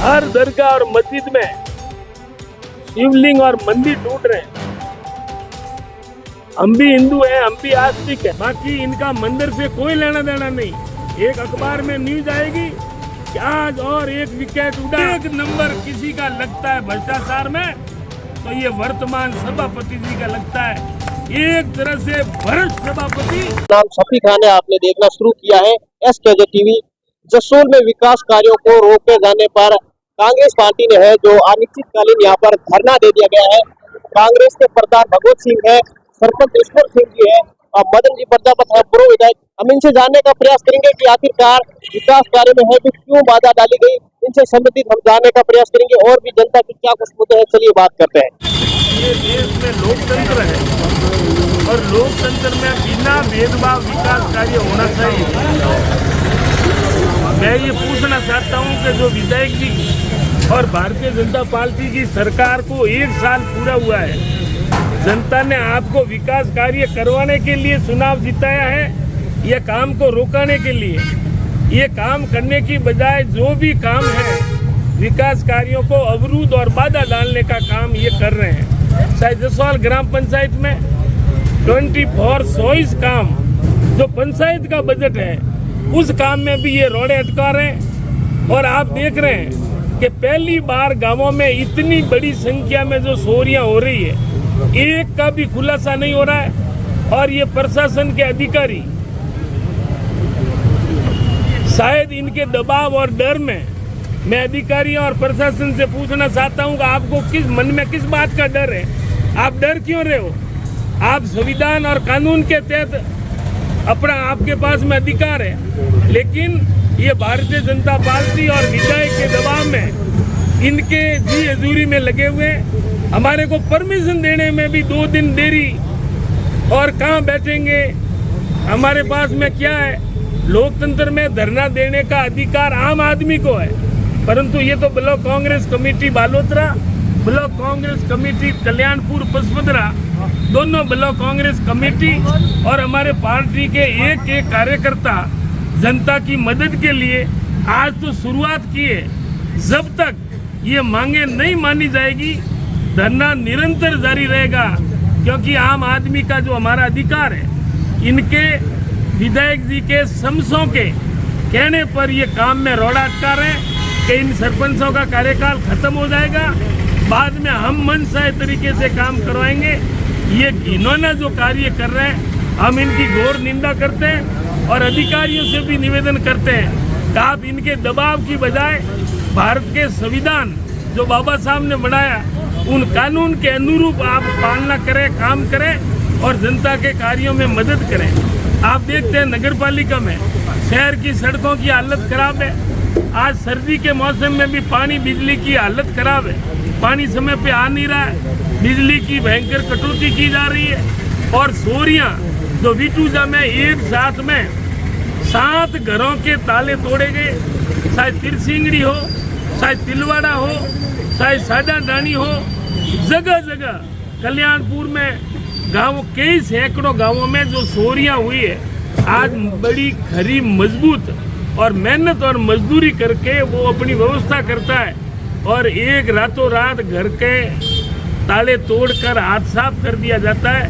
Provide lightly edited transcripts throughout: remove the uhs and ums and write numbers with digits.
हर दरगाह और मस्जिद में शिवलिंग और मंदिर टूट रहे हैं। हम भी हिंदू हैं, हम भी आस्तिक हैं, बाकी इनका मंदिर से कोई लेना देना नहीं। एक अखबार में न्यूज आएगी कि आज और एक विकेट उड़ा, एक नंबर किसी का लगता है भ्रष्टाचार में, तो ये वर्तमान सभापति जी का लगता है एक तरह से भ्रष्ट सभापति। नाम शफी खान है, आपने देखना शुरू किया है SKJ टीवी। जसूल में विकास कार्यों को रोके जाने पर कांग्रेस पार्टी ने है जो अनिश्चितकालीन यहाँ पर धरना दे दिया गया है। कांग्रेस के प्रधान भगवत सिंह है, सरपंच ईश्वर सिंह जी है और मदन जी प्रजापत है, पूर्व विधायक। हम इनसे जानने का प्रयास करेंगे कि आखिरकार विकास कार्य में है कि क्यों बाधा डाली गई। इनसे संबंधित हम जानने का प्रयास करेंगे और भी जनता की क्या कुछ मुद्दे हैं, चलिए बात करते हैं। ये देश में लोकतंत्र है और लोकतंत्र में बिना भेदभाव विकास कार्य होना चाहिए। मैं ये पूछना चाहता हूँ कि जो विधायक जी और भारतीय जनता पार्टी की सरकार को 1 साल पूरा हुआ है, जनता ने आपको विकास कार्य करवाने के लिए चुनाव जिताया है या काम को रोकने के लिए? ये काम करने की बजाय जो भी काम है विकास कार्यों को अवरुद्ध और बाधा डालने का काम ये कर रहे हैं। चाहे जसवाल ग्राम पंचायत में 24/100 काम जो पंचायत का बजट है उस काम में भी ये रोड़े अटका रहे हैं। और आप देख रहे हैं कि पहली बार गांवों में इतनी बड़ी संख्या में जो चोरियां हो रही है, एक का भी खुलासा नहीं हो रहा है। और ये प्रशासन के अधिकारी शायद इनके दबाव और डर में, मैं अधिकारियों और प्रशासन से पूछना चाहता हूं कि आपको किस मन में किस बात का डर है? आप डर क्यों रहे हो? आप संविधान और कानून के तहत अपना आपके पास में अधिकार है, लेकिन ये भारतीय जनता पार्टी और विधायक के दबाव में इनके जी हजूरी में लगे हुए। हमारे को परमिशन देने में भी 2 दिन देरी, और कहाँ बैठेंगे? हमारे पास में क्या है? लोकतंत्र में धरना देने का अधिकार आम आदमी को है, परंतु ये तो block Congress committee Balotra, block Congress committee Kalyanpur Pachpadra, दोनों ब्लॉक कांग्रेस कमेटी और हमारे पार्टी के एक एक कार्यकर्ता जनता की मदद के लिए आज तो शुरुआत की है। जब तक ये मांगे नहीं मानी जाएगी धरना निरंतर जारी रहेगा, क्योंकि आम आदमी का जो हमारा अधिकार है, इनके विधायक जी के समसों के कहने पर ये काम में रोड़ा अटका रहे हैं कि इन सरपंचों का कार्यकाल खत्म हो जाएगा, बाद में हम मनचाहे तरीके से काम करवाएंगे। ये इन्होंने जो कार्य कर रहे हैं हम इनकी घोर निंदा करते हैं और अधिकारियों से भी निवेदन करते हैं कि आप इनके दबाव की बजाय भारत के संविधान जो बाबा साहब ने बनाया उन कानून के अनुरूप आप पालना करें, काम करें और जनता के कार्यों में मदद करें। आप देखते हैं नगर पालिका में शहर की सड़कों की हालत खराब है। आज सर्दी के मौसम में भी पानी बिजली की हालत खराब है, पानी समय पे आ नहीं रहा है, बिजली की भयंकर कटौती की जा रही है। और चोरियां जो विटूजा में एक साथ में 7 घरों के ताले तोड़े गए, चाहे तिरसिंगड़ी हो, चाहे तिलवाड़ा हो, चाहे सादा डानी हो, जगह जगह कल्याणपुर में गाँव कई सैकड़ों गांवों में जो चोरियां हुई है, आज बड़ी खरी मजबूत और मेहनत और मजदूरी करके वो अपनी व्यवस्था करता है और एक रातों रात घर के ताले तोड़कर हाथ साफ कर दिया जाता है,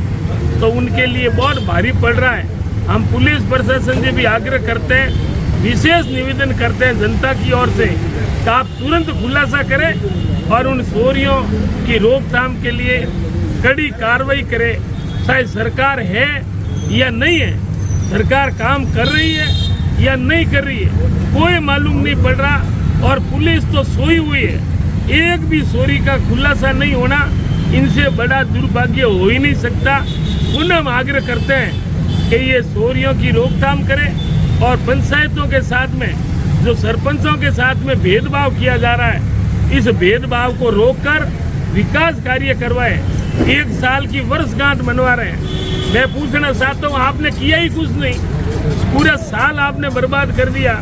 तो उनके लिए बहुत भारी पड़ रहा है। हम पुलिस प्रशासन से भी आग्रह करते हैं, विशेष निवेदन करते हैं जनता की ओर से कि आप तुरंत खुलासा करें और उन चोरियों की रोकथाम के लिए कड़ी कार्रवाई करे। चाहे सरकार है या नहीं है, सरकार काम कर रही है या नहीं कर रही है, कोई मालूम नहीं पड़ रहा और पुलिस तो सोई हुई है। एक भी चोरी का खुलासा नहीं होना, इनसे बड़ा दुर्भाग्य हो ही नहीं सकता। पुनः हम आग्रह करते हैं कि ये चोरियों की रोकथाम करें और पंचायतों के साथ में जो सरपंचों के साथ में भेदभाव किया जा रहा है, इस भेदभाव को रोककर विकास कार्य करवाएं। 1 साल की वर्षगांठ मनवा रहे हैं। मैं पूछना चाहता हूँ, आपने किया ही कुछ नहीं, पूरा साल आपने बर्बाद कर दिया।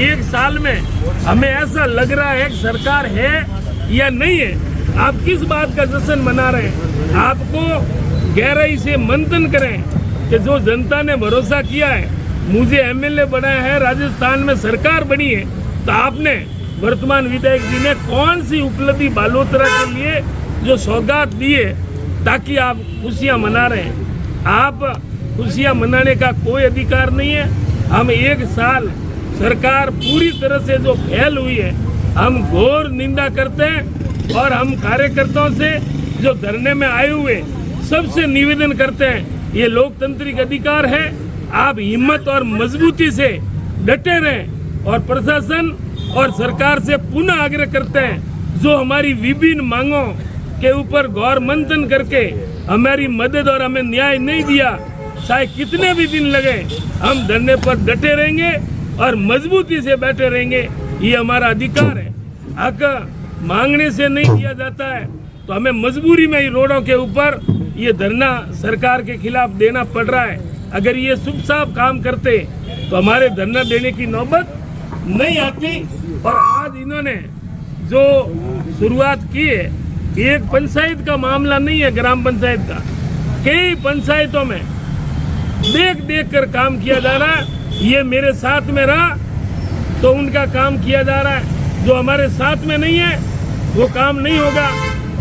1 साल में हमें ऐसा लग रहा है कि सरकार है या नहीं है। आप किस बात का जश्न मना रहे हैं? आपको गहराई से मंथन करें कि जो जनता ने भरोसा किया है, मुझे MLA बनाया है, राजस्थान में सरकार बनी है, तो आपने वर्तमान विधायक जी ने कौन सी उपलब्धि बालोतरा के लिए जो सौगात दी है ताकि आप खुशियां मना रहे हैं। आप खुशियां मनाने का कोई अधिकार नहीं है। हम एक साल सरकार पूरी तरह से जो फेल हुई है हम घोर निंदा करते हैं और हम कार्यकर्ताओं से जो धरने में आए हुए सबसे निवेदन करते हैं, ये लोकतांत्रिक अधिकार है, आप हिम्मत और मजबूती से डटे रहें और प्रशासन और सरकार से पुनः आग्रह करते हैं जो हमारी विभिन्न मांगों के ऊपर गौर मंथन करके हमारी मदद और हमें न्याय नहीं दिया, चाहे कितने भी दिन लगे हम धरने पर डटे रहेंगे और मजबूती से बैठे रहेंगे। ये हमारा अधिकार है। हक मांगने से नहीं दिया जाता है तो हमें मजबूरी में ही रोडों के ऊपर ये धरना सरकार के खिलाफ देना पड़ रहा है। अगर ये शुभ साफ काम करते तो हमारे धरना देने की नौबत नहीं आती। और आज इन्होंने जो शुरुआत की है, एक पंचायत का मामला नहीं है, ग्राम पंचायत का, कई पंचायतों में देख देख कर काम किया जा रहा है। ये मेरे साथ में रहा तो उनका काम किया जा रहा है, जो हमारे साथ में नहीं है वो काम नहीं होगा।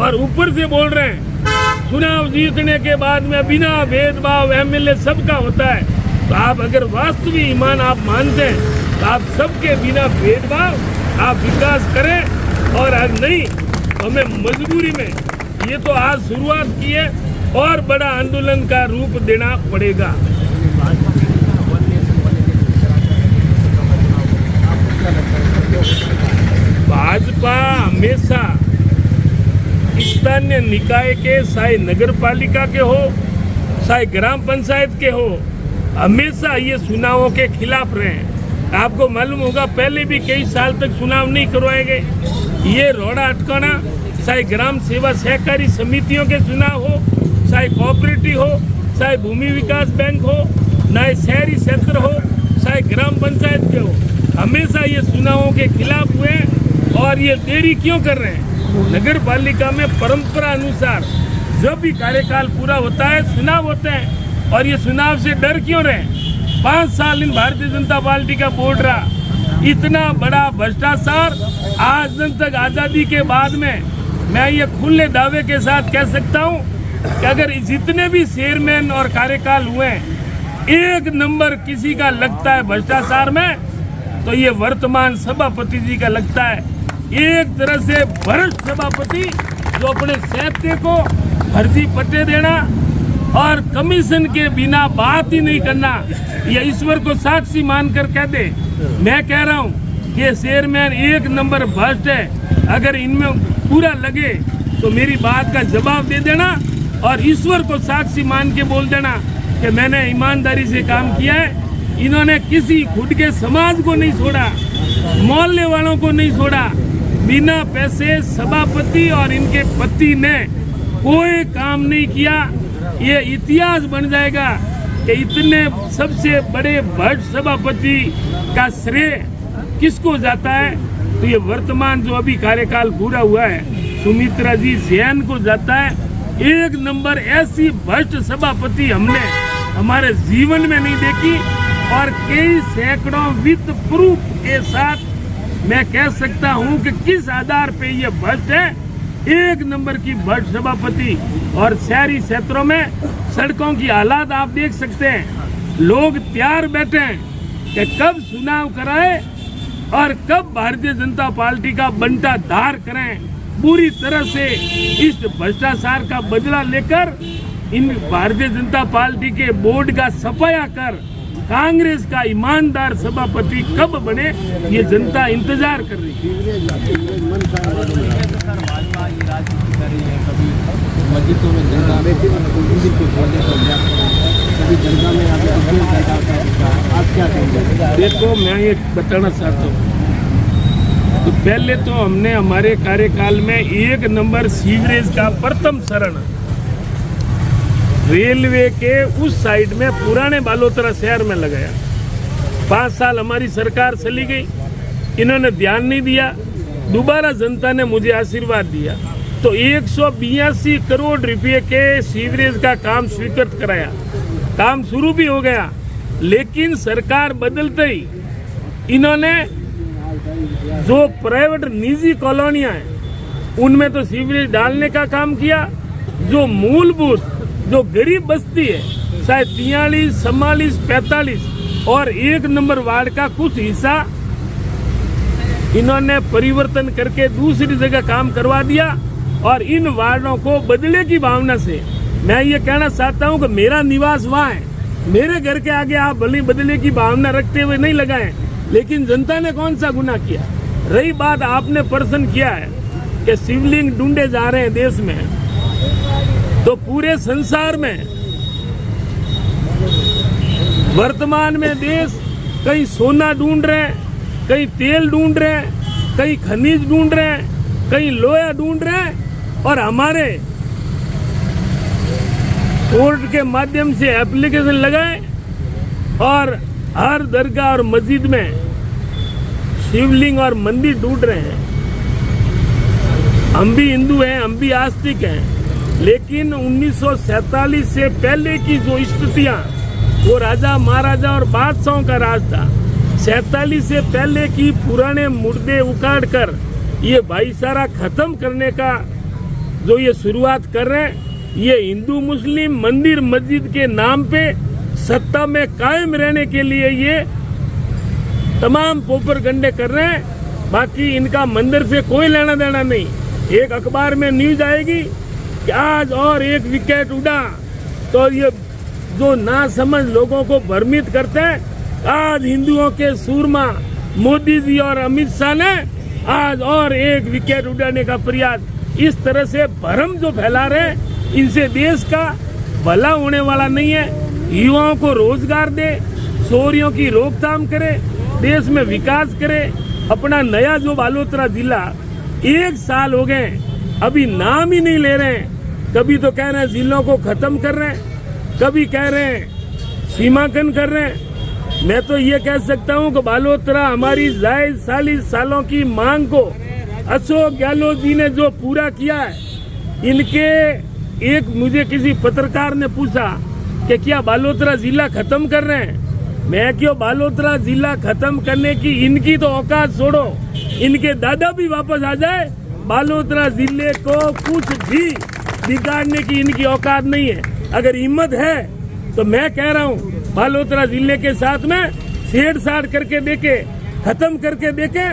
और ऊपर से बोल रहे हैं चुनाव जीतने के बाद में बिना भेदभाव एमएलए सबका होता है। तो आप अगर वास्तविक ईमान आप मानते हैं तो आप सबके बिना भेदभाव आप विकास करें। और अगर नहीं तो हमें मजबूरी में ये तो आज शुरुआत की है और बड़ा आंदोलन का रूप देना पड़ेगा। भाजपा हमेशा स्थानीय निकाय के, चाहे नगर पालिका के हो चाहे ग्राम पंचायत के हो, हमेशा ये चुनावों के खिलाफ रहे हैं। आपको मालूम होगा पहले भी कई साल तक चुनाव नहीं करवाए गए। ये रोड़ा अटकाना, चाहे ग्राम सेवा सहकारी समितियों के चुनाव हो, चाहे कोऑपरेटिव हो, चाहे भूमि विकास बैंक हो, चाहे शहरी क्षेत्र हो, चाहे ग्राम पंचायत के हो, हमेशा ये चुनावों के खिलाफ हुए। और ये देरी क्यों कर रहे हैं? नगर पालिका में परंपरा अनुसार जब भी कार्यकाल पूरा होता है चुनाव होते हैं। और ये चुनाव से डर क्यों रहे? 5 साल इन भारतीय जनता पार्टी का बोर्ड रहा, इतना बड़ा भ्रष्टाचार आज तक आज़ादी के बाद में मैं ये खुले दावे के साथ कह सकता हूँ कि अगर जितने भी चेयरमैन और कार्यकाल हुए एक नंबर किसी का लगता है भ्रष्टाचार में तो ये वर्तमान सभापति जी का लगता है। एक तरह से भ्रष्ट सभापति जो अपने सहते को फर्जी पट्टे देना और कमीशन के बिना बात ही नहीं करना, ये ईश्वर को साक्षी मानकर कह दे। मैं कह रहा हूँ ये चेयरमैन एक नंबर भ्रष्ट है। अगर इनमें पूरा लगे तो मेरी बात का जवाब दे देना और ईश्वर को साक्षी मान के बोल देना कि मैंने ईमानदारी से काम किया है। इन्होंने किसी खुद के समाज को नहीं छोड़ा, मोहल्ले वालों को नहीं छोड़ा। बिना पैसे सभापति और इनके पति ने कोई काम नहीं किया। ये इतिहास बन जाएगा कि इतने सबसे बड़े भ्रष्ट सभापति का श्रेय किसको जाता है। तो ये वर्तमान जो अभी कार्यकाल पूरा हुआ है सुमित्रा जी जैन को जाता है। एक नंबर ऐसी भ्रष्ट सभापति हमने हमारे जीवन में नहीं देखी। और कई सैकड़ों वित्त प्रूफ के साथ मैं कह सकता हूं कि किस आधार पे ये भ्रष्ट है। एक नंबर की भ्रष्ट सभापति। और शहरी क्षेत्रों में सड़कों की हालात आप देख सकते हैं। लोग तैयार बैठे हैं कि कब चुनाव कराए और कब भारतीय जनता पार्टी का बंटा धार करें। पूरी तरह से इस भ्रष्टाचार का बदला लेकर इन भारतीय जनता पार्टी के बोर्ड का सफाया कर कांग्रेस का ईमानदार सभापति कब बने ये जनता इंतजार कर रही है। देखो मैं ये बताना चाहता हूँ तो पहले तो हमने हमारे कार्यकाल में एक नंबर सीवरेज का प्रथम चरण रेलवे के उस साइड में पुराने बालोतरा शहर में लगाया। 5 साल हमारी सरकार चली गई, इन्होंने ध्यान नहीं दिया। दोबारा जनता ने मुझे आशीर्वाद दिया तो 182 करोड़ रुपए के सीवरेज का काम स्वीकृत कराया। काम शुरू भी हो गया, लेकिन सरकार बदलते ही इन्होंने जो प्राइवेट निजी कॉलोनियां हैं उनमें तो सीवरेज डालने का काम किया। जो मूलभूत जो गरीब बस्ती है, शायद 43, 44, 45 और 1 नंबर वार्ड का कुछ हिस्सा इन्होंने परिवर्तन करके दूसरी जगह काम करवा दिया। और इन वार्डों को बदले की भावना से मैं ये कहना चाहता हूं कि मेरा निवास वहाँ है, मेरे घर के आगे आप भले बदले की भावना रखते हुए नहीं लगाएं, लेकिन जनता ने कौन सा गुनाह किया। रही बात आपने प्रश्न किया है कि शिवलिंग ढूंढे जा रहे हैं देश में, तो पूरे संसार में वर्तमान में देश कहीं सोना ढूंढ रहे हैं, कहीं तेल ढूंढ रहे हैं, कहीं खनिज ढूंढ रहे हैं, कहीं लोहा ढूंढ रहे हैं। और हमारे कोर्ट के माध्यम से एप्लीकेशन लगाए और हर दरगाह और मस्जिद में शिवलिंग और मंदिर ढूंढ रहे हैं। हम भी हिंदू हैं, हम भी आस्तिक हैं, लेकिन 1947 से पहले की जो स्थितियां, वो राजा महाराजा और बादशाहों का राज था। 47 से पहले की पुराने मुर्दे उखाड़ कर ये भाईचारा खत्म करने का जो ये शुरुआत कर रहे हैं, ये हिंदू मुस्लिम मंदिर मस्जिद के नाम पे सत्ता में कायम रहने के लिए ये तमाम पोपरगंडे कर रहे हैं। बाकी इनका मंदिर से कोई लेना देना नहीं। एक अखबार में न्यूज आएगी कि आज और एक विकेट उड़ा, तो ये जो ना समझ लोगों को भ्रमित करते हैं, आज हिंदुओं के सूरमा मोदी जी और अमित शाह ने आज और एक विकेट उड़ाने का प्रयास, इस तरह से भ्रम जो फैला रहे हैं, इनसे देश का भला होने वाला नहीं है। युवाओं को रोजगार दे, चोरियों की रोकथाम करे, देश में विकास करे। अपना नया जो बालोतरा जिला 1 साल हो गए अभी नाम ही नहीं ले रहे हैं। कभी तो कह रहे हैं जिलों को खत्म कर रहे हैं, कभी कह रहे हैं सीमांकन कर रहे हैं। मैं तो ये कह सकता हूँ कि बालोतरा हमारी जायज 40 सालों की मांग को अशोक गहलोत जी ने जो पूरा किया है, इनके एक मुझे किसी पत्रकार ने पूछा कि क्या बालोतरा जिला खत्म कर रहे हैं। मैं क्यों बालोतरा जिला खत्म करने की इनकी तो औकात छोड़ो, इनके दादा भी वापस आ जाए, बालोतरा जिले को कुछ भी बिगाड़ने की इनकी औकात नहीं है। अगर हिम्मत है तो मैं कह रहा हूँ बालोतरा जिले के साथ में छेड़छाड़ करके देखे, खत्म करके देखे,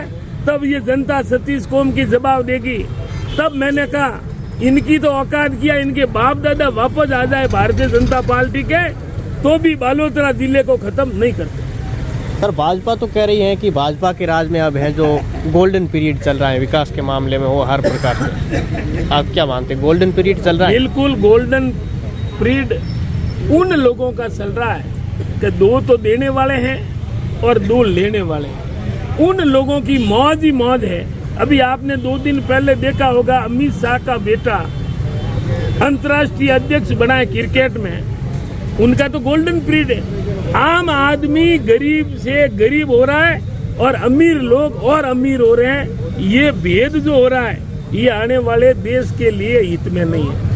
तब ये जनता सतीश कौम की जवाब देगी। तब मैंने कहा इनकी तो औकात किया, इनके बाप दादा वापस आ जाए भारतीय जनता पार्टी के, तो भी बालोतरा जिले को खत्म नहीं करते। सर, भाजपा तो कह रही है कि भाजपा के राज में अब है जो गोल्डन पीरियड चल रहा है विकास के मामले में, वो हर प्रकार से। आप क्या मानते हैं, गोल्डन पीरियड चल रहा है? बिल्कुल गोल्डन पीरियड उन लोगों का चल रहा है कि 2 तो देने वाले हैं और 2 लेने वाले हैं। उन लोगों की मौज ही मौज है। अभी आपने 2 दिन पहले देखा होगा, अमित शाह का बेटा अंतर्राष्ट्रीय अध्यक्ष बना है क्रिकेट में, उनका तो गोल्डन पीरियड है। आम आदमी गरीब से गरीब हो रहा है और अमीर लोग और अमीर हो रहे हैं। ये भेद जो हो रहा है, ये आने वाले देश के लिए हित में नहीं है।